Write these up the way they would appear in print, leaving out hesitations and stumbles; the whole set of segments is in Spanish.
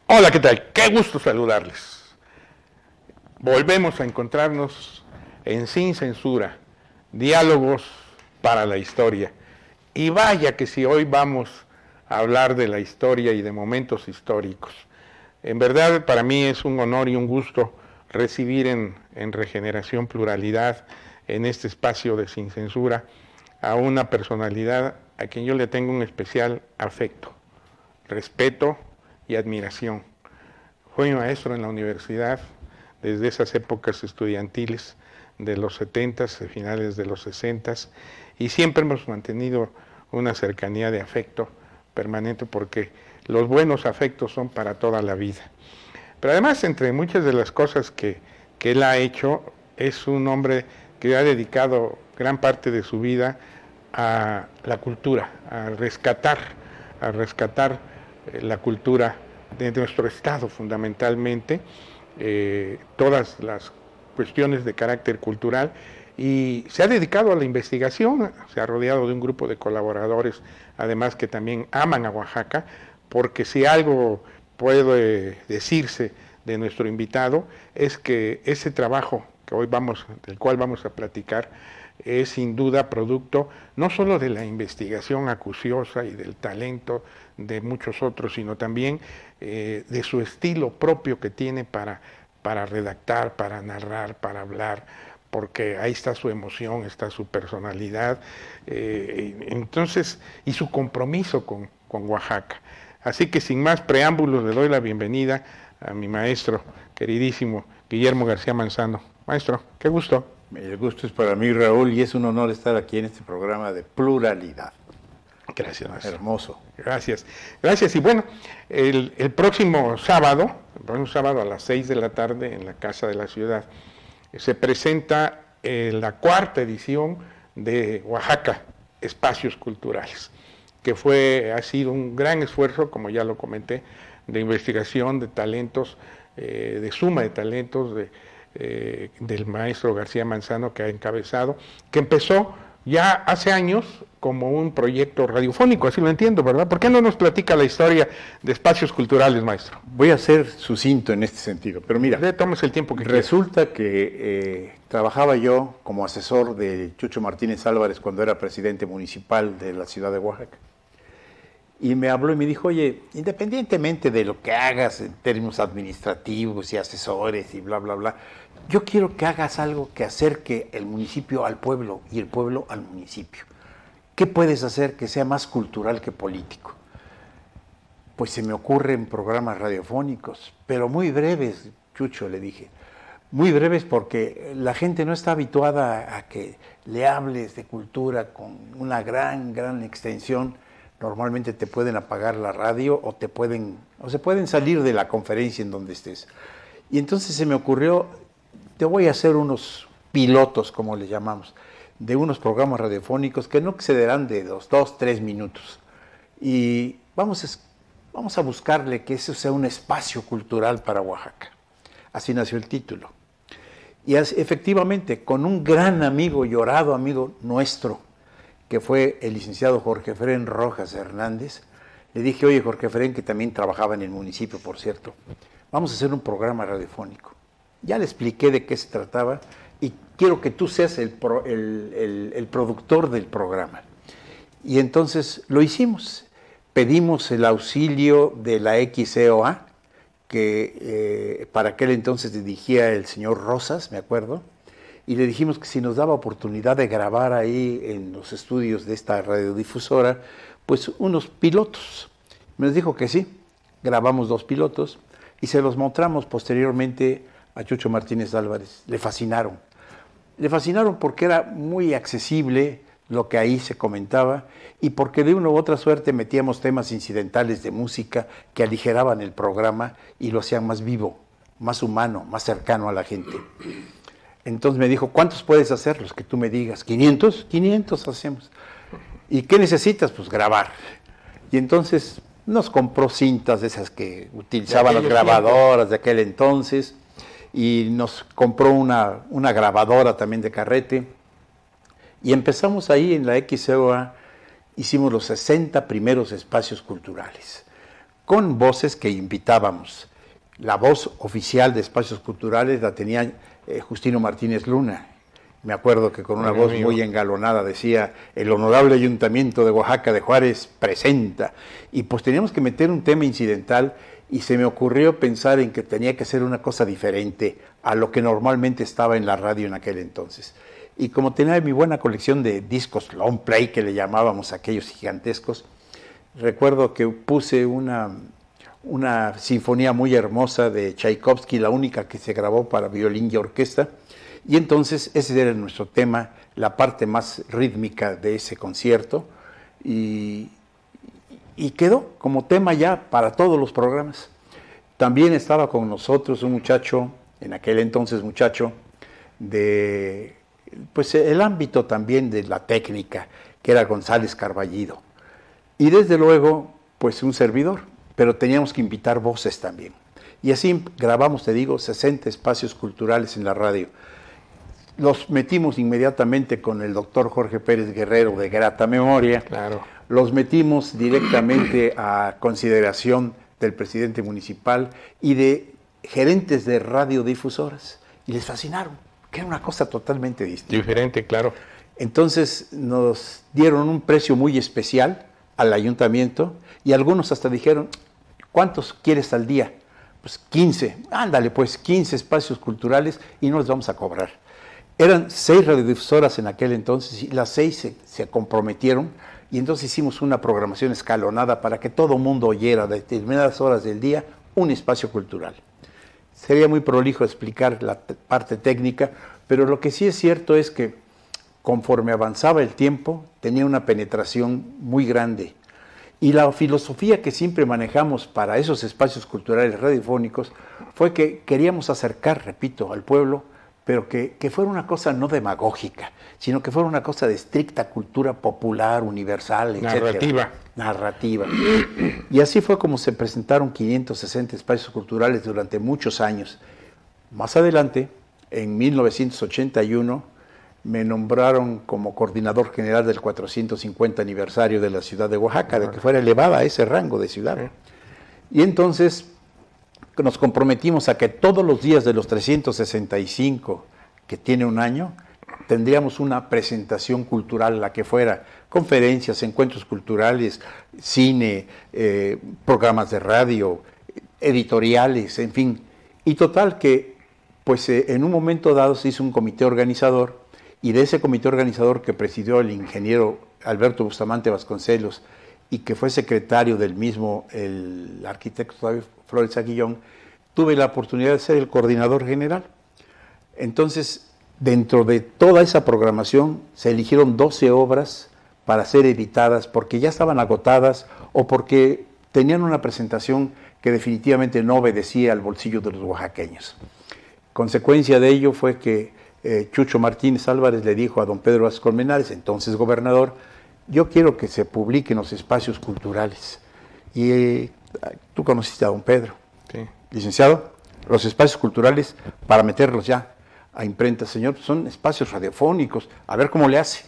Hola, ¿qué tal? Qué gusto saludarles. Volvemos a encontrarnos en Sin Censura, diálogos para la historia. Y vaya que si hoy vamos a hablar de la historia y de momentos históricos. En verdad, para mí es un honor y un gusto recibir en Regeneración Pluralidad, en este espacio de Sin Censura, a una personalidad a quien yo le tengo un especial afecto, respeto y admiración. Fue mi maestro en la universidad desde esas épocas estudiantiles de los 70s, finales de los 60s, y siempre hemos mantenido una cercanía de afecto permanente porque los buenos afectos son para toda la vida. Pero además, entre muchas de las cosas que él ha hecho, es un hombre que ha dedicado gran parte de su vida a la cultura, a rescatar la cultura de nuestro Estado fundamentalmente, todas las cuestiones de carácter cultural, y se ha dedicado a la investigación, se ha rodeado de un grupo de colaboradores, además que también aman a Oaxaca, porque si algo puede decirse de nuestro invitado, es que ese trabajo que del cual vamos a platicar, es sin duda producto no solo de la investigación acuciosa y del talento de muchos otros, sino también de su estilo propio que tiene para redactar, para narrar, para hablar, porque ahí está su emoción, está su personalidad, entonces, y su compromiso con Oaxaca. Así que sin más preámbulos le doy la bienvenida a mi maestro queridísimo Guillermo García Manzano. Maestro, qué gusto. El gusto es para mí, Raúl, y es un honor estar aquí en este programa de pluralidad. Gracias, maestro. Hermoso. Gracias. Gracias. Y bueno, el próximo sábado a las 6 de la tarde en la Casa de la Ciudad, se presenta la cuarta edición de Oaxaca, Espacios Culturales, que ha sido un gran esfuerzo, como ya lo comenté, de investigación de talentos, de suma de talentos del maestro García Manzano, que ha encabezado, que empezó ya hace años como un proyecto radiofónico, así lo entiendo, ¿verdad? ¿Por qué no nos platica la historia de Espacios Culturales, maestro? Voy a ser sucinto en este sentido, pero mira, tómese el tiempo que resulta que trabajaba yo como asesor de Chucho Martínez Álvarez cuando era presidente municipal de la ciudad de Oaxaca. Y me habló y me dijo, oye, independientemente de lo que hagas en términos administrativos y asesores y bla, bla, bla, yo quiero que hagas algo que acerque el municipio al pueblo y el pueblo al municipio. ¿Qué puedes hacer que sea más cultural que político? Pues se me ocurren programas radiofónicos, pero muy breves, Chucho, le dije. Muy breves porque la gente no está habituada a que le hables de cultura con una gran extensión. Normalmente te pueden apagar la radio o se pueden salir de la conferencia en donde estés. Y entonces se me ocurrió, te voy a hacer unos pilotos, como le llamamos, de unos programas radiofónicos que no excederán de 2-3 minutos. Y vamos a buscarle que eso sea un espacio cultural para Oaxaca. Así nació el título. Y efectivamente, con un gran amigo, llorado amigo nuestro, que fue el licenciado Jorge Efrén Rojas Hernández, le dije, oye, Jorge Efrén, que también trabajaba en el municipio, por cierto, vamos a hacer un programa radiofónico. Ya le expliqué de qué se trataba y quiero que tú seas el productor del programa. Y entonces lo hicimos. Pedimos el auxilio de la XEOA, que para aquel entonces dirigía el señor Rosas, me acuerdo, y le dijimos que si nos daba oportunidad de grabar ahí en los estudios de esta radiodifusora, pues unos pilotos. Me dijo que sí, grabamos 2 pilotos y se los mostramos posteriormente a Chucho Martínez Álvarez. Le fascinaron. Le fascinaron porque era muy accesible lo que ahí se comentaba y porque de una u otra suerte metíamos temas incidentales de música que aligeraban el programa y lo hacían más vivo, más humano, más cercano a la gente. Entonces me dijo, ¿cuántos puedes hacer? Los que tú me digas. ¿500? 500 hacemos. ¿Y qué necesitas? Pues grabar. Y entonces nos compró cintas de esas que utilizaban las grabadoras de aquel entonces y nos compró una grabadora también de carrete y empezamos ahí en la XEOA, hicimos los 60 primeros espacios culturales. con voces que invitábamos. La voz oficial de Espacios Culturales la tenía Justino Martínez Luna. Me acuerdo que con una voz muy engalonada decía: el Honorable Ayuntamiento de Oaxaca de Juárez presenta. Y pues teníamos que meter un tema incidental y se me ocurrió pensar en que tenía que ser una cosa diferente a lo que normalmente estaba en la radio en aquel entonces. Y como tenía mi buena colección de discos long play, que le llamábamos aquellos gigantescos, recuerdo que puse una sinfonía muy hermosa de Tchaikovsky, la única que se grabó para violín y orquesta. Y entonces ese era nuestro tema, la parte más rítmica de ese concierto, y quedó como tema ya para todos los programas. También estaba con nosotros un muchacho, en aquel entonces muchacho, de pues el ámbito también de la técnica, que era González Carballido. Y desde luego, pues un servidor, pero teníamos que invitar voces también. Y así grabamos, te digo, 60 espacios culturales en la radio. Los metimos inmediatamente con el doctor Jorge Pérez Guerrero, de grata memoria. Claro. Los metimos directamente a consideración del presidente municipal y de gerentes de radiodifusoras. Y les fascinaron, que era una cosa totalmente distinta. Diferente, claro. Entonces nos dieron un precio muy especial al ayuntamiento y algunos hasta dijeron: ¿cuántos quieres al día? Pues 15. Ándale, pues 15 espacios culturales y no les vamos a cobrar. Eran 6 radiodifusoras en aquel entonces y las 6 se comprometieron, y entonces hicimos una programación escalonada para que todo mundo oyera de determinadas horas del día un espacio cultural. Sería muy prolijo explicar la parte técnica, pero lo que sí es cierto es que conforme avanzaba el tiempo tenía una penetración muy grande. Y la filosofía que siempre manejamos para esos espacios culturales radiofónicos fue que queríamos acercar, repito, al pueblo, pero que fuera una cosa no demagógica, sino que fuera una cosa de estricta cultura popular, universal, etc. Narrativa. Y así fue como se presentaron 560 espacios culturales durante muchos años. Más adelante, en 1981, me nombraron como coordinador general del 450 aniversario de la ciudad de Oaxaca, de que fuera elevada a ese rango de ciudad. Y entonces nos comprometimos a que todos los días de los 365 que tiene un año, tendríamos una presentación cultural, la que fuera, conferencias, encuentros culturales, cine, programas de radio, editoriales, en fin. Y total que, pues en un momento dado se hizo un comité organizador, y de ese comité organizador que presidió el ingeniero Alberto Bustamante Vasconcelos, y que fue secretario del mismo el arquitecto Flores Aguillón, tuve la oportunidad de ser el coordinador general. Entonces, dentro de toda esa programación se eligieron 12 obras para ser editadas porque ya estaban agotadas o porque tenían una presentación que definitivamente no obedecía al bolsillo de los oaxaqueños. Consecuencia de ello fue que Chucho Martínez Álvarez le dijo a don Pedro Vázquez Colmenares, entonces gobernador: yo quiero que se publiquen los espacios culturales. Y tú conociste a don Pedro. Sí. Licenciado, los espacios culturales, para meterlos ya a imprenta, señor, son espacios radiofónicos, a ver cómo le hace.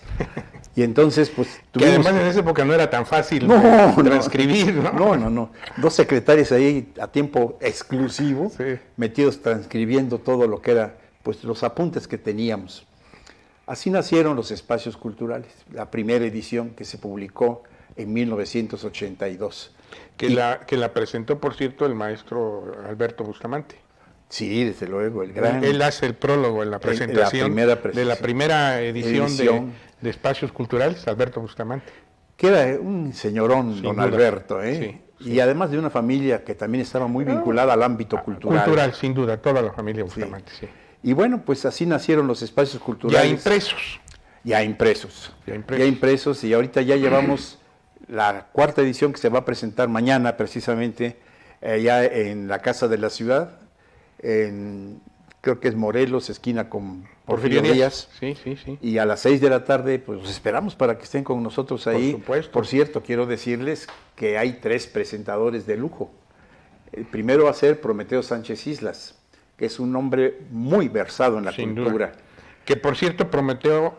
Y entonces, pues... Que además en esa época no era tan fácil transcribir, ¿no? No. 2 secretarios ahí a tiempo exclusivo, sí, metidos transcribiendo todo lo que era, pues, los apuntes que teníamos. Así nacieron los espacios culturales, la primera edición que se publicó en 1982. Que la presentó, por cierto, el maestro Alberto Bustamante. Sí, desde luego, el gran... Él hace el prólogo en la presentación de la primera edición de Espacios Culturales, Alberto Bustamante. Que era un señorón, sin don duda. Alberto, ¿eh? Sí. Y además de una familia que también estaba muy vinculada al ámbito cultural. Cultural, sin duda, toda la familia Bustamante, sí. Y bueno, pues así nacieron los espacios culturales. Ya impresos, y ahorita ya llevamos la 4ª edición que se va a presentar mañana precisamente ya en la Casa de la Ciudad, creo que es Morelos, esquina con Porfirio Díaz. Sí. Y a las 6 de la tarde, pues los esperamos para que estén con nosotros ahí. Por supuesto. Por cierto, quiero decirles que hay 3 presentadores de lujo. El primero va a ser Prometeo Sánchez Islas, que es un hombre muy versado en la cultura. Duda. Que por cierto, Prometeo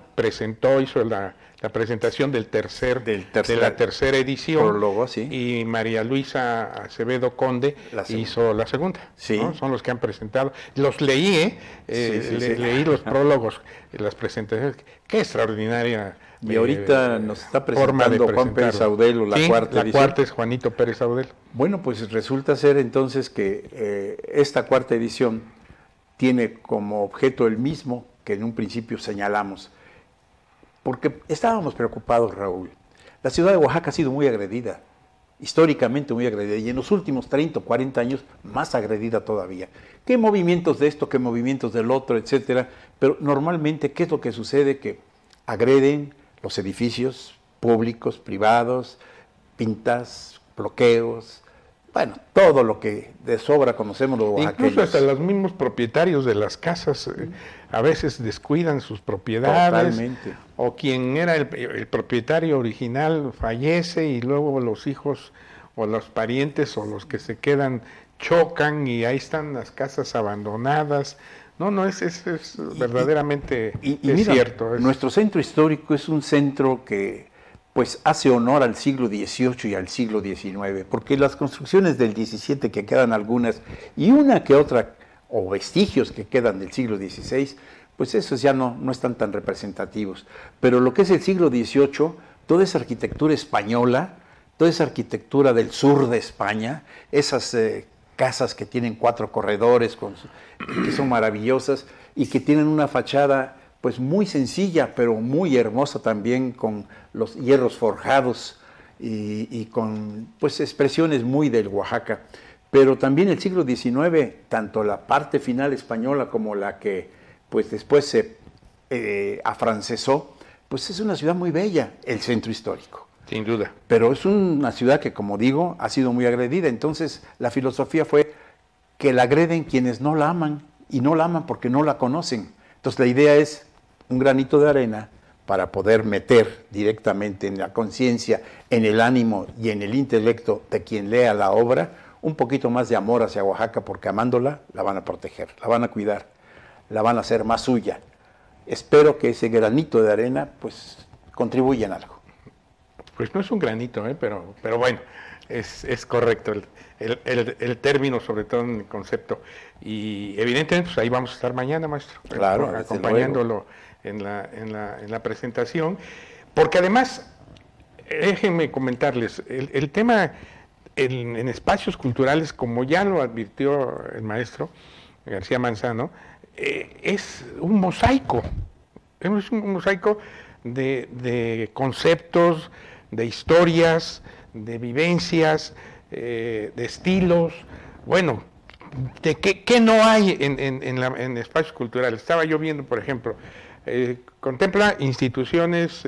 hizo la presentación de la tercera edición, prólogo, sí. Y María Luisa Acevedo Conde hizo la segunda. Sí. ¿No? Son los que han presentado. Los leí, leí los prólogos, las presentaciones. Qué extraordinaria. Y ahorita nos está presentando Juan Pérez Audelo, la cuarta edición. La cuarta es Juanito Pérez Audelo. Bueno, pues resulta ser entonces que esta cuarta edición tiene como objeto el mismo que en un principio señalamos. Porque estábamos preocupados, Raúl. La ciudad de Oaxaca ha sido muy agredida, históricamente muy agredida, y en los últimos 30 o 40 años más agredida todavía. ¿Qué movimientos de esto, qué movimientos del otro, etcétera? Pero normalmente, ¿qué es lo que sucede? Que agreden los edificios públicos, privados, pintas, bloqueos, bueno, todo lo que de sobra conocemos los oaxaqueños. Incluso hasta los mismos propietarios de las casas a veces descuidan sus propiedades. Totalmente. O quien era el propietario original fallece y luego los hijos o los parientes o los que se quedan chocan y ahí están las casas abandonadas. No, es verdaderamente mira, cierto. Nuestro centro histórico es un centro que pues hace honor al siglo XVIII y al siglo XIX, porque las construcciones del XVII, que quedan algunas, y una que otra, o vestigios que quedan del siglo XVI, pues esos ya no están tan representativos. Pero lo que es el siglo XVIII, toda esa arquitectura española, toda esa arquitectura del sur de España, esas casas que tienen 4 corredores, que son maravillosas, y que tienen una fachada pues muy sencilla, pero muy hermosa también, con los hierros forjados y con pues expresiones muy del Oaxaca. Pero también el siglo XIX, tanto la parte final española como la que pues después se afrancesó, pues es una ciudad muy bella, el centro histórico. Sin duda. Pero es una ciudad que, como digo, ha sido muy agredida. Entonces la filosofía fue que la agreden quienes no la aman, y no la aman porque no la conocen. Entonces la idea es un granito de arena para poder meter directamente en la conciencia, en el ánimo y en el intelecto de quien lea la obra, un poquito más de amor hacia Oaxaca, porque amándola la van a proteger, la van a cuidar, la van a hacer más suya. Espero que ese granito de arena pues contribuya en algo. Pues no es un granito, pero bueno, es correcto el término, sobre todo en el concepto. Y evidentemente pues ahí vamos a estar mañana, maestro, claro, acompañándolo en la presentación, porque además, déjenme comentarles, el tema en espacios culturales, como ya lo advirtió el maestro García Manzano, es un mosaico, de conceptos, de historias, de vivencias, de estilos, bueno, de qué no hay en espacios culturales. Estaba yo viendo, por ejemplo, contempla instituciones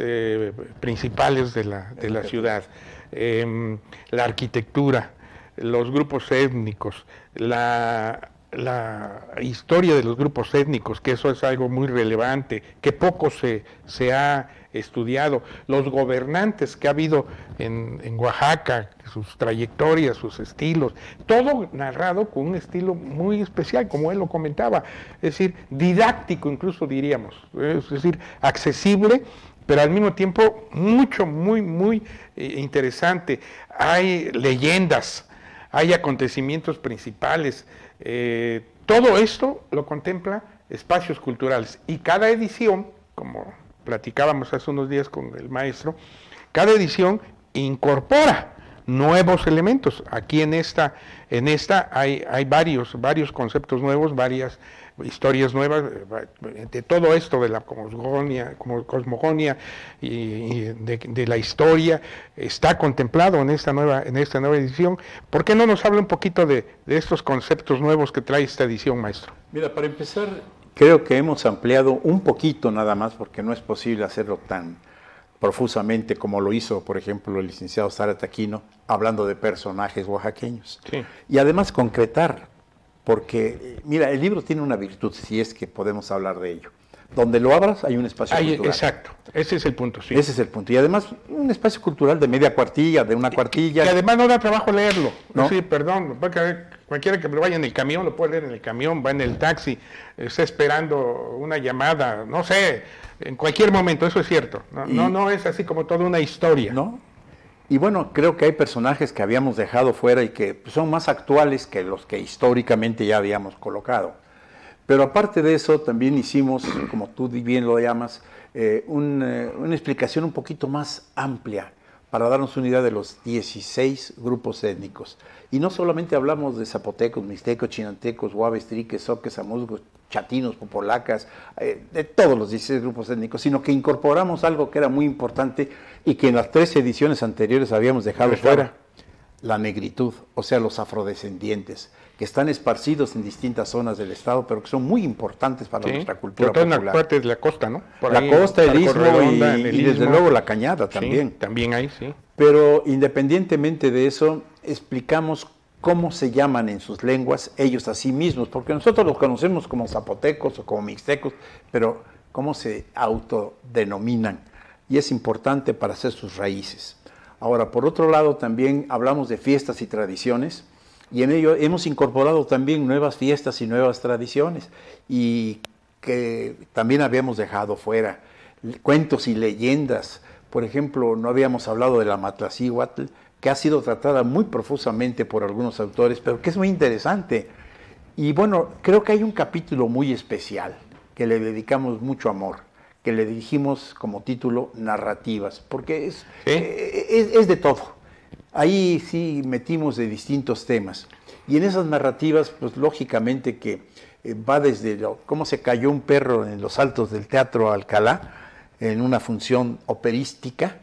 principales de la ciudad, la arquitectura, los grupos étnicos, la historia de los grupos étnicos, que eso es algo muy relevante, que poco se ha estudiado, los gobernantes que ha habido en Oaxaca, sus trayectorias, sus estilos, todo narrado con un estilo muy especial, como él lo comentaba, es decir, didáctico incluso diríamos, es decir, accesible, pero al mismo tiempo muy interesante. Hay leyendas, hay acontecimientos principales, todo esto lo contempla espacios culturales, y cada edición, como platicábamos hace unos días con el maestro, cada edición incorpora nuevos elementos. Aquí en esta hay varios conceptos nuevos, varias historias nuevas, de todo esto de la cosmogonía y de la historia está contemplado en esta nueva edición. ¿Por qué no nos habla un poquito de estos conceptos nuevos que trae esta edición, maestro? Mira, para empezar, creo que hemos ampliado un poquito nada más, porque no es posible hacerlo tan profusamente como lo hizo, por ejemplo, el licenciado Zárate Aquino, hablando de personajes oaxaqueños. Sí. Y además concretar, porque, mira, el libro tiene una virtud, si es que podemos hablar de ello. Donde lo abras hay un espacio cultural. Exacto, ese es el punto, sí. Ese es el punto. Y además un espacio cultural de media cuartilla, de una cuartilla. Que además no da trabajo leerlo. ¿No? Sí, perdón, cualquiera que vaya en el camión lo puede leer en el camión, va en el taxi, está esperando una llamada, no sé, en cualquier momento, eso es cierto. No es así como toda una historia. ¿No? Y bueno, creo que hay personajes que habíamos dejado fuera y que son más actuales que los que históricamente ya habíamos colocado. Pero aparte de eso, también hicimos, como tú bien lo llamas, una explicación un poquito más amplia para darnos una idea de los 16 grupos étnicos. Y no solamente hablamos de zapotecos, mixtecos, chinantecos, huaves, triques, zoques, amuzgos, chatinos, popolacas, de todos los 16 grupos étnicos, sino que incorporamos algo que era muy importante y que en las 3 ediciones anteriores habíamos dejado fuera: la negritud, o sea, los afrodescendientes, que están esparcidos en distintas zonas del estado, pero que son muy importantes para nuestra cultura popular. En la parte de la costa, ¿no? Por la costa, el istmo y desde luego la cañada también. Sí, también hay, sí. Pero independientemente de eso, explicamos cómo se llaman en sus lenguas ellos a sí mismos, porque nosotros los conocemos como zapotecos o como mixtecos, pero cómo se autodenominan, y es importante para hacer sus raíces. Ahora, por otro lado, también hablamos de fiestas y tradiciones, y en ello hemos incorporado también nuevas fiestas y nuevas tradiciones, y que también habíamos dejado fuera cuentos y leyendas. Por ejemplo, no habíamos hablado de la Matlacíhuatl, que ha sido tratada muy profusamente por algunos autores, pero que es muy interesante. Y bueno, creo que hay un capítulo muy especial, que le dedicamos mucho amor, que le dijimos como título Narrativas, porque es de todo. Ahí sí metimos de distintos temas. Y en esas narrativas, pues lógicamente que va desde cómo se cayó un perro en los altos del Teatro Alcalá, en una función operística,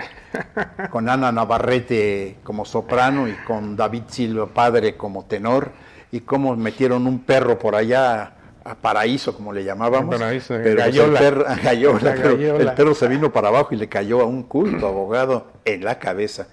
con Ana Navarrete como soprano y con David Silva padre como tenor, y cómo metieron un perro por allá a Paraíso, como le llamábamos, Paraíso, pero Gallola. Gallola, el perro se vino para abajo y le cayó a un culto abogado en la cabeza.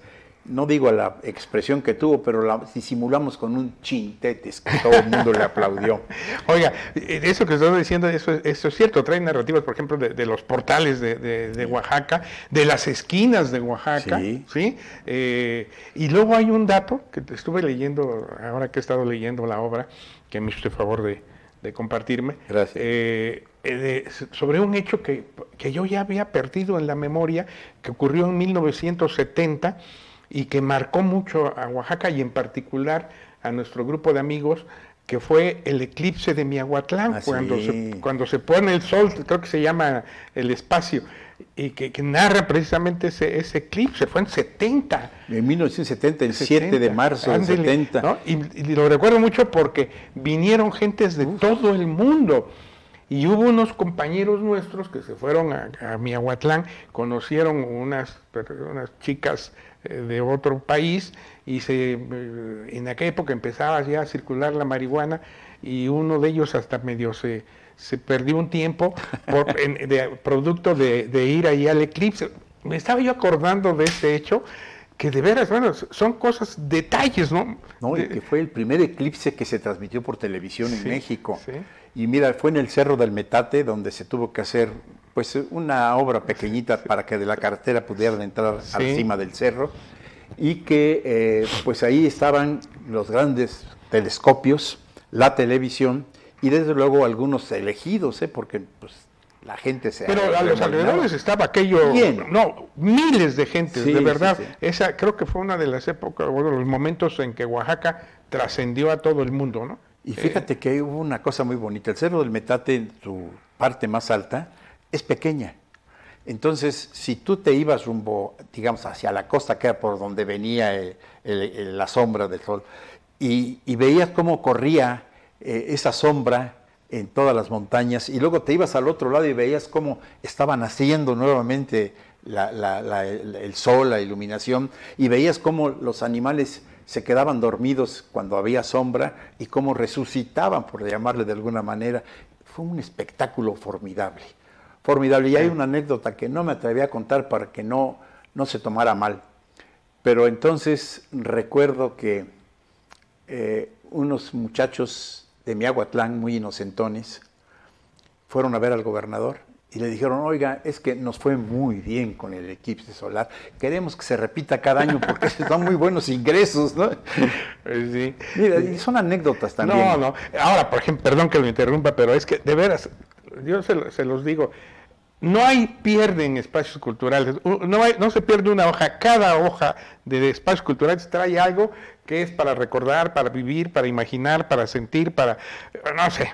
No digo la expresión que tuvo, pero la disimulamos con un chintetes que todo el mundo le aplaudió. Oiga, eso que estoy diciendo, eso es cierto. Trae narrativas, por ejemplo, de los portales de Oaxaca, de las esquinas de Oaxaca. ¿Sí? Y luego hay un dato que estuve leyendo, ahora que he estado leyendo la obra, que me hizo el favor de compartirme. Gracias. Sobre un hecho que yo ya había perdido en la memoria, que ocurrió en 1970, y que marcó mucho a Oaxaca y en particular a nuestro grupo de amigos, que fue el eclipse de Miahuatlán, cuando se pone el sol, creo que se llama el espacio, y que narra precisamente ese eclipse. Fue en 70. En 1970, el 7 de marzo del 70. ¿No? Y lo recuerdo mucho porque vinieron gentes de todo el mundo. Y hubo unos compañeros nuestros que se fueron a Miahuatlán, conocieron unas chicas de otro país, y en aquella época empezaba ya a circular la marihuana, y uno de ellos hasta medio se perdió un tiempo producto de ir ahí al eclipse. Me estaba yo acordando de ese hecho, que de veras, bueno, son cosas, detalles, ¿no? No, y que fue el primer eclipse que se transmitió por televisión en México. Sí. Y mira, fue en el Cerro del Metate, donde se tuvo que hacer pues una obra pequeñita para que de la carretera pudieran entrar a la cima del cerro, y que pues ahí estaban los grandes telescopios, la televisión, y desde luego algunos elegidos, porque pues la gente se... Pero a los alrededores estaba aquello... Bien. No, miles de gente, de verdad. Sí. Esa creo que fue una de las épocas, bueno, los momentos en que Oaxaca trascendió a todo el mundo, ¿no? Y fíjate que hubo una cosa muy bonita. El Cerro del Metate, en su parte más alta, es pequeña. Entonces, si tú te ibas rumbo, digamos, hacia la costa, que era por donde venía la sombra del sol, y veías cómo corría esa sombra en todas las montañas, y luego te ibas al otro lado y veías cómo estaba naciendo nuevamente el sol, la iluminación, y veías cómo los animales se quedaban dormidos cuando había sombra y cómo resucitaban, por llamarle de alguna manera. Fue un espectáculo formidable, formidable. Y hay una anécdota que no me atreví a contar para que no se tomara mal. Pero entonces recuerdo que unos muchachos de Miahuatlán, muy inocentones, fueron a ver al gobernador y le dijeron: oiga, es que nos fue muy bien con el eclipse solar, queremos que se repita cada año porque son muy buenos ingresos, ¿no? Sí. Mira, y son anécdotas también. No. Ahora, por ejemplo, perdón que lo interrumpa, pero es que de veras, yo se los digo, No hay pierde en espacios culturales, no se pierde una hoja, cada hoja de espacios culturales trae algo que es para recordar, para vivir, para imaginar, para sentir, para, no sé,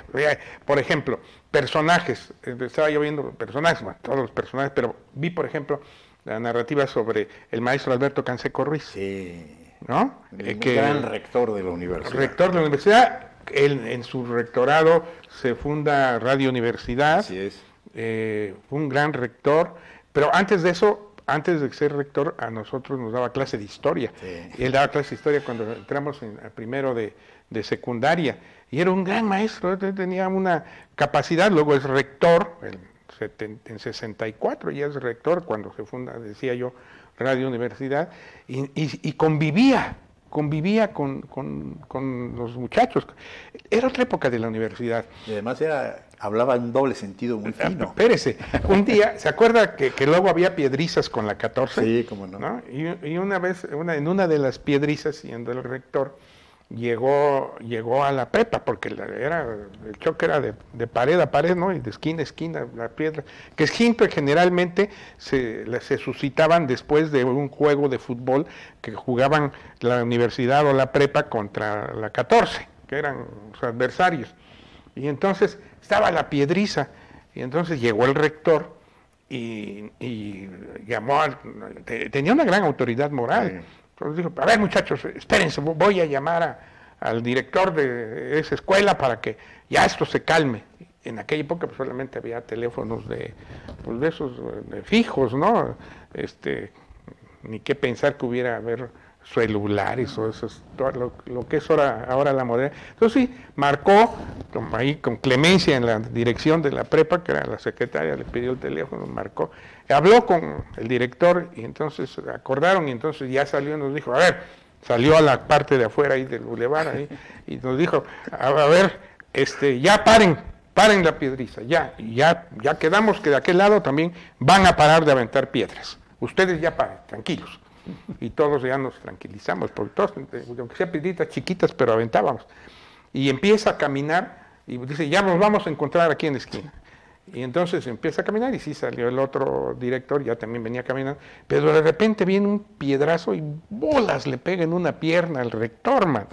por ejemplo, personajes, estaba yo viendo personajes, bueno, todos los personajes, pero vi, por ejemplo, la narrativa sobre el maestro Alberto Canseco Ruiz. Sí. ¿No? Gran rector de la universidad. Rector de la universidad, él, en su rectorado se funda Radio Universidad. Así es. Fue un gran rector, pero antes de eso, antes de ser rector, a nosotros nos daba clase de historia. Sí. Y él daba clase de historia cuando entramos al primero de secundaria. Y era un gran maestro, tenía una capacidad, luego es rector, en 64 ya es rector, cuando se funda, decía yo, Radio Universidad, y convivía con los muchachos. Era otra época de la universidad. Y además hablaba en doble sentido muy fino. Espérese, un día, ¿se acuerda que luego había piedrizas con la 14? Sí, cómo no. ¿No? Y una vez, en una de las piedrizas, siendo el rector, llegó a la prepa, porque el choque era de pared a pared, ¿no? Y de esquina a esquina, la piedra, que siempre generalmente se suscitaban después de un juego de fútbol que jugaban la universidad o la prepa contra la 14, que eran sus adversarios. Y entonces estaba la piedriza, y entonces llegó el rector y llamó tenía una gran autoridad moral. Sí. Entonces dijo, a ver muchachos, espérense, voy a llamar al director de esa escuela para que ya esto se calme. En aquella época pues, solamente había teléfonos de esos de fijos, ¿no? Ni qué pensar que hubiera haber celulares o eso, todo lo que es ahora la moderna. Entonces sí, marcó, ahí con clemencia en la dirección de la prepa, que era la secretaria, le pidió el teléfono, marcó, habló con el director y entonces acordaron y entonces ya salió y nos dijo, a ver, salió a la parte de afuera ahí del bulevar ahí, y nos dijo, a ver, ya paren la piedriza, ya quedamos que de aquel lado también van a parar de aventar piedras. Ustedes ya paren, tranquilos. Y todos ya nos tranquilizamos, porque todos, aunque sean piedritas chiquitas, pero aventábamos. Y empieza a caminar y dice, ya nos vamos a encontrar aquí en la esquina. Y entonces empieza a caminar y sí salió el otro director, ya también venía caminando, pero de repente viene un piedrazo y bolas le pega en una pierna al rector, man.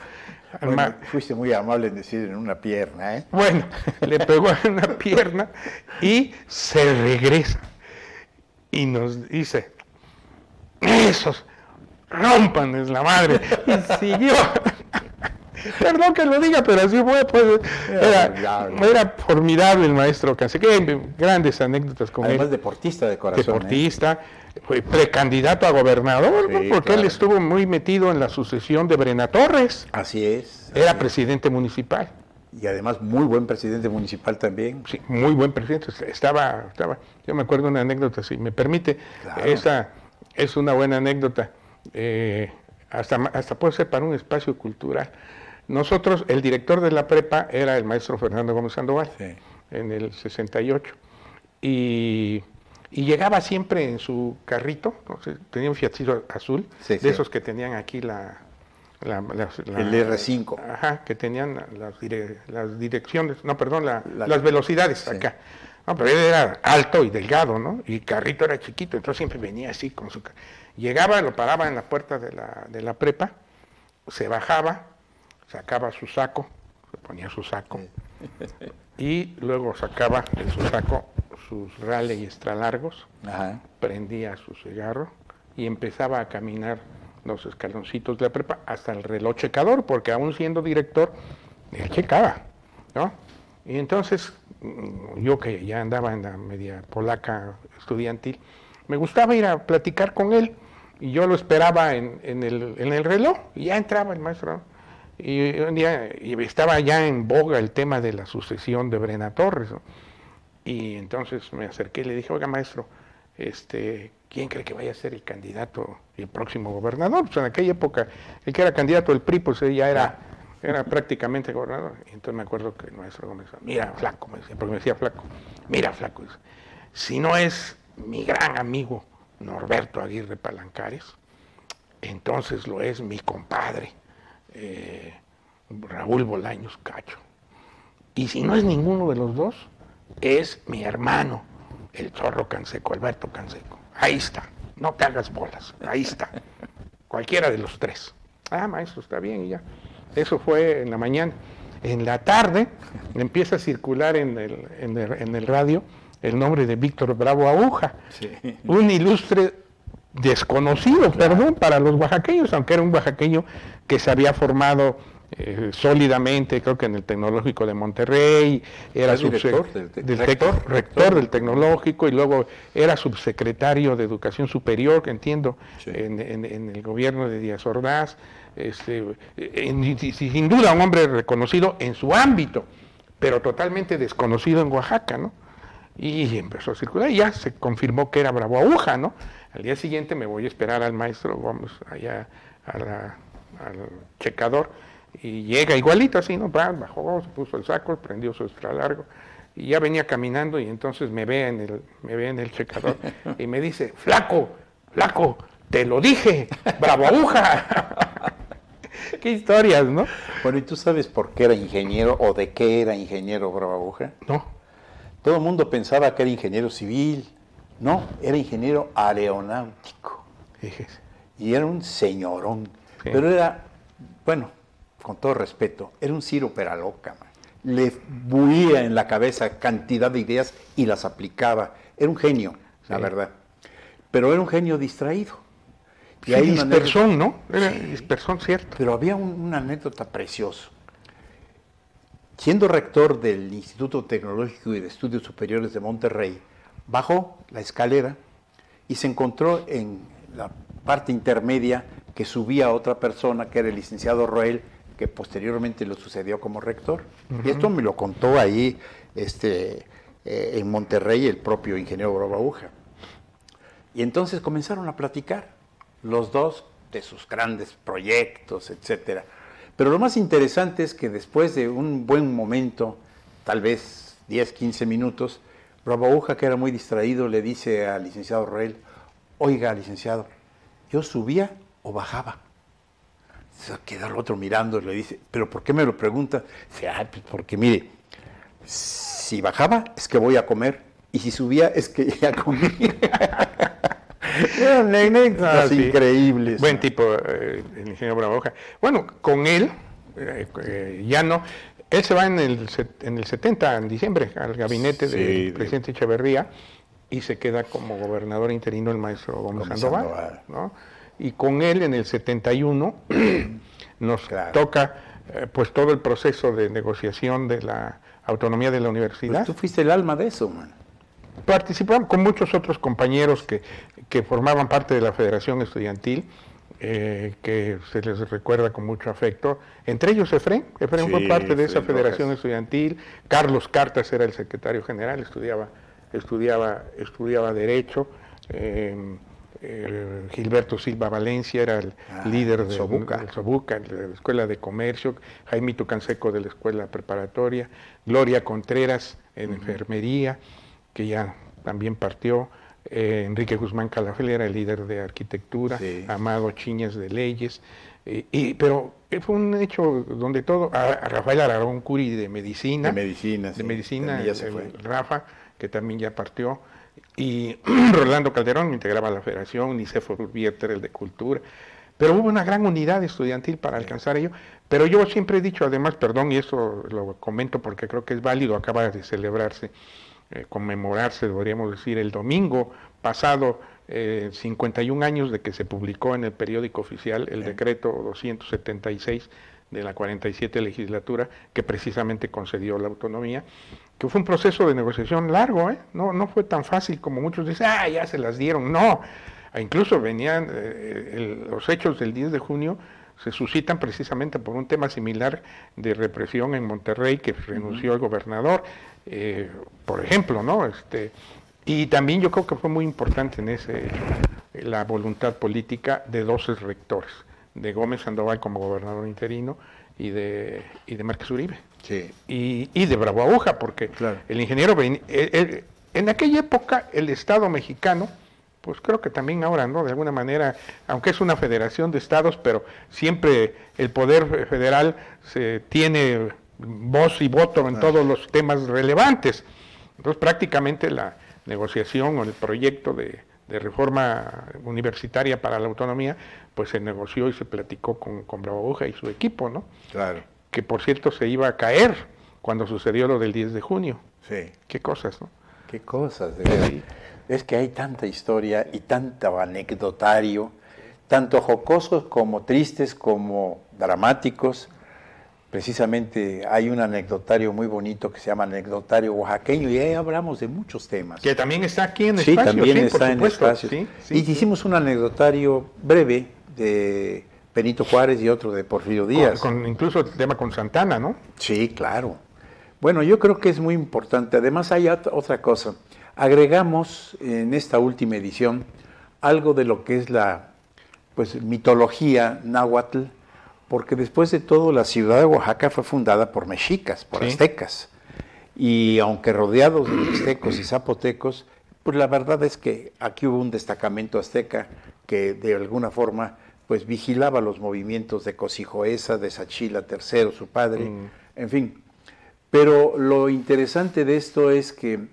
Bueno, fuiste muy amable en decir en una pierna, ¿eh? Bueno, le pegó en una pierna y se regresa y nos dice, esos, rompanles la madre. Y siguió. Perdón que lo diga, pero así fue, pues, era formidable el maestro Canseco, grandes anécdotas con él. Además deportista de corazón. Deportista, fue precandidato a gobernador, sí, porque claro, él estuvo muy metido en la sucesión de Brena Torres. Así es. Era presidente municipal. Y además muy buen presidente municipal también. Sí, muy buen presidente. Yo me acuerdo de una anécdota, si me permite, claro. Esa es una buena anécdota. Hasta puede ser para un espacio cultural. Nosotros, el director de la prepa era el maestro Fernando Gómez Sandoval, sí, en el 68, y llegaba siempre en su carrito, no sé, tenía un Fiatcito azul, sí, de esos que tenían aquí el R5. Ajá, que tenían las direcciones, no, perdón, las velocidades, sí, acá. No, pero él era alto y delgado, ¿no? Y el carrito era chiquito, entonces siempre venía así con su... Llegaba, lo paraba en la puerta de la prepa, se bajaba, sacaba su saco, se ponía su saco, y luego sacaba de su saco sus Raleigh extra largos, ajá, prendía su cigarro y empezaba a caminar los escaloncitos de la prepa hasta el reloj checador, porque aún siendo director, él checaba, ¿no? Y entonces, yo que ya andaba en la media polaca estudiantil, me gustaba ir a platicar con él, y yo lo esperaba en el reloj, y ya entraba el maestro, ¿no? Y un día estaba ya en boga el tema de la sucesión de Brena Torres, ¿no? Y entonces me acerqué y le dije, oiga maestro, ¿quién cree que vaya a ser el candidato y el próximo gobernador? Pues en aquella época, el que era candidato del PRI, pues ya era prácticamente gobernador. Y entonces me acuerdo que el maestro Gómez, mira flaco, me decía, porque me decía flaco, mira flaco, si no es mi gran amigo Norberto Aguirre Palancares, entonces lo es mi compadre, Raúl Bolaños Cacho. Y si no es ninguno de los dos, es mi hermano, el Zorro Canseco, Alberto Canseco. Ahí está, no te hagas bolas, ahí está. Cualquiera de los tres. Ah, maestro, está bien, y ya. Eso fue en la mañana. En la tarde empieza a circular en el radio el nombre de Víctor Bravo Aguja, sí. Un ilustre desconocido, claro, perdón, para los oaxaqueños, aunque era un oaxaqueño que se sólidamente, creo que en el Tecnológico de Monterrey, era rector del Tecnológico, y luego era subsecretario de Educación Superior, que entiendo, sí, en el gobierno de Díaz Ordaz, sin duda un hombre reconocido en su ámbito, pero totalmente desconocido en Oaxaca, ¿no? Y empezó a circular, y ya se confirmó que era Bravo Aguja, ¿no? Al día siguiente me voy a esperar al maestro, vamos allá al checador, y llega igualito así, ¿no? Bajó, se puso el saco, prendió su extra largo, y ya venía caminando, y entonces me ve en el checador, y me dice, flaco, te lo dije, Bravo Aguja. Qué historias, ¿no? Bueno, ¿y tú sabes por qué era ingeniero, o de qué era ingeniero Bravo Aguja? No. Todo el mundo pensaba que era ingeniero civil. No, era ingeniero aeronáutico. Fíjese. Y era un señorón. Sí. Pero era, bueno, con todo respeto, era un Ciro Peraloca, man. Le bullía en la cabeza cantidad de ideas y las aplicaba. Era un genio, sí, la verdad. Pero era un genio distraído. Y sí, dispersón, ¿no? Era sí, dispersón, cierto. Pero había una anécdota preciosa. Siendo rector del Instituto Tecnológico y de Estudios Superiores de Monterrey, bajó la escalera y se encontró en la parte intermedia que subía otra persona, que era el licenciado Roel, que posteriormente lo sucedió como rector. Y esto me lo contó ahí en Monterrey el propio ingeniero Bravo Aguja. Y entonces comenzaron a platicar los dos de sus grandes proyectos, etcétera. Pero lo más interesante es que después de un buen momento, tal vez 10, 15 minutos, Bravo Aguja, que era muy distraído, le dice al licenciado Roel, oiga, licenciado, ¿yo subía o bajaba? Se queda el otro mirando y le dice, ¿pero por qué me lo pregunta? Dice, pues porque mire, si bajaba es que voy a comer, y si subía es que ya comí. Eran anécdotas increíbles. Buen tipo, el ingeniero Bravo Aguja. Bueno, con él, ya no, él se va en el 70, en diciembre, al gabinete del presidente Echeverría, y se queda como gobernador interino el maestro Gómez Sandoval, ¿no? Y con él en el 71 nos toca pues todo el proceso de negociación de la autonomía de la universidad. Pues tú fuiste el alma de eso, man. Participamos con muchos otros compañeros que formaban parte de la Federación Estudiantil, que se les recuerda con mucho afecto. Entre ellos Efrén fue parte de esa Federación Estudiantil. Carlos Cartas era el secretario general, estudiaba Derecho. Gilberto Silva Valencia era el líder del Sobuca, de la Escuela de Comercio. Jaimito Canseco de la Escuela Preparatoria. Gloria Contreras en Enfermería, que ya también partió. Enrique Guzmán Calafel era el líder de Arquitectura, Amado Chiñas de Leyes, pero fue un hecho donde todo, a Rafael Aragón Curi de Medicina, Rafa, que también ya partió, y Rolando Calderón integraba la Federación, Nicefo Urbieta el de Cultura, pero hubo una gran unidad estudiantil para alcanzar ello. Pero yo siempre he dicho, además, perdón, y eso lo comento porque creo que es válido, acaba de celebrarse, conmemorarse, deberíamos decir, el domingo pasado, 51 años de que se publicó en el periódico oficial el decreto 276 de la 47 legislatura, que precisamente concedió la autonomía, que fue un proceso de negociación largo, no fue tan fácil como muchos dicen, ya se las dieron, no, incluso venían, los hechos del 10 de junio se suscitan precisamente por un tema similar de represión en Monterrey, que renunció el gobernador, por ejemplo, ¿no? Y también yo creo que fue muy importante en ese la voluntad política de 12 rectores, de Gómez Sandoval como gobernador interino y de Márquez Uribe. Sí. Y de Bravo Aguja, porque el ingeniero, en aquella época el Estado mexicano, pues creo que también ahora, ¿no? De alguna manera, aunque es una federación de estados, pero siempre el poder federal tiene voz y voto en todos los temas relevantes. Entonces prácticamente la negociación o el proyecto de reforma universitaria para la autonomía, pues se negoció y se platicó con Babahoja y su equipo, ¿no? Claro. Que por cierto se iba a caer cuando sucedió lo del 10 de junio. Sí. Qué cosas, ¿no? Qué cosas, de verdad. Sí. Es que hay tanta historia y tanto anecdotario, tanto jocosos como tristes como dramáticos. Precisamente hay un anecdotario muy bonito que se llama Anecdotario Oaxaqueño y ahí hablamos de muchos temas. Que también está aquí en sí, Espacio. También está en Espacio. Sí, y hicimos un anecdotario breve de Benito Juárez y otro de Porfirio Díaz. Incluso el tema con Santana, ¿no? Sí, claro. Bueno, yo creo que es muy importante. Además hay otra cosa. Agregamos en esta última edición algo de lo que es la mitología náhuatl, porque después de todo la ciudad de Oaxaca fue fundada por mexicas, por aztecas. Y aunque rodeados de mixtecos y zapotecos, pues la verdad es que aquí hubo un destacamento azteca que de alguna forma pues vigilaba los movimientos de Cosijoesa, de Sachila III, su padre, en fin. Pero lo interesante de esto es que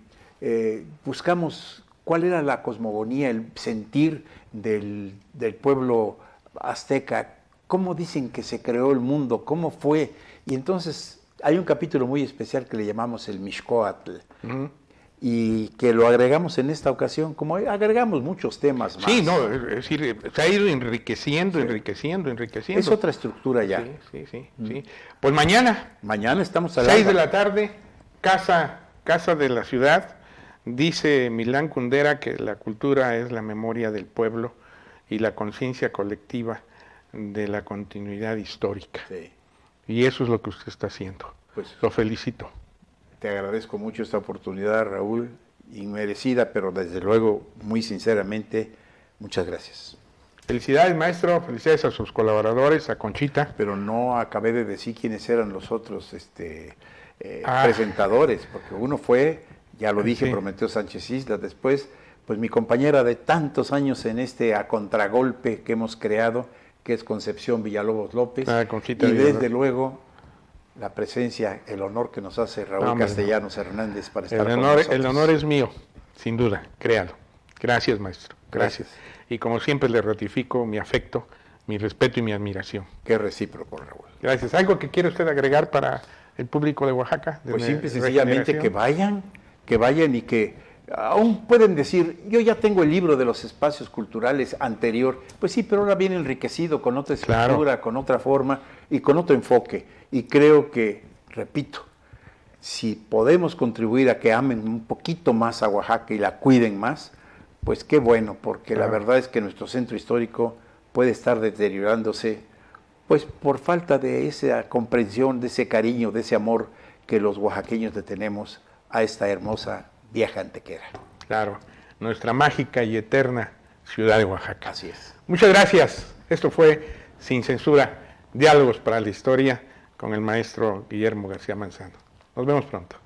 buscamos cuál era la cosmogonía, el sentir del pueblo azteca, cómo dicen que se creó el mundo, cómo fue. Y entonces hay un capítulo muy especial que le llamamos el Mixcoatl, y que lo agregamos en esta ocasión, como agregamos muchos temas más. Sí, no, es decir, se ha ido enriqueciendo. Es otra estructura ya. Sí. Pues mañana. Mañana estamos a las 6 de la tarde, casa de la ciudad. Dice Milán Kundera que la cultura es la memoria del pueblo y la conciencia colectiva de la continuidad histórica. Sí. Y eso es lo que usted está haciendo. Pues lo felicito. Te agradezco mucho esta oportunidad, Raúl, inmerecida, pero desde luego, muy sinceramente, muchas gracias. Felicidades, maestro, felicidades a sus colaboradores, a Conchita. Pero no acabé de decir quiénes eran los otros presentadores, porque uno fue, ya lo dije, Prometeo Sánchez Isla, después, pues mi compañera de tantos años en a contragolpe que hemos creado, que es Concepción Villalobos López, Conchita y desde Villalobos. Luego la presencia, el honor que nos hace Raúl Castellanos Hernández para estar con nosotros. nosotros. El honor es mío, sin duda, créalo. Gracias, maestro. Gracias. Y como siempre le ratifico mi afecto, mi respeto y mi admiración. Qué recíproco, Raúl. Gracias. ¿Algo que quiere usted agregar para el público de Oaxaca? Pues simple y sencillamente que vayan y que aún pueden decir, yo ya tengo el libro de los espacios culturales anterior, pues sí, pero ahora viene enriquecido con otra estructura, con otra forma y con otro enfoque. Y creo que, repito, si podemos contribuir a que amen un poquito más a Oaxaca y la cuiden más, pues qué bueno, porque la verdad es que nuestro centro histórico puede estar deteriorándose, pues por falta de esa comprensión, de ese cariño, de ese amor que los oaxaqueños le tenemos a esta hermosa vieja Antequera. Claro, nuestra mágica y eterna ciudad de Oaxaca. Así es. Muchas gracias. Esto fue Sin Censura, Diálogos para la Historia con el maestro Guillermo García Manzano. Nos vemos pronto.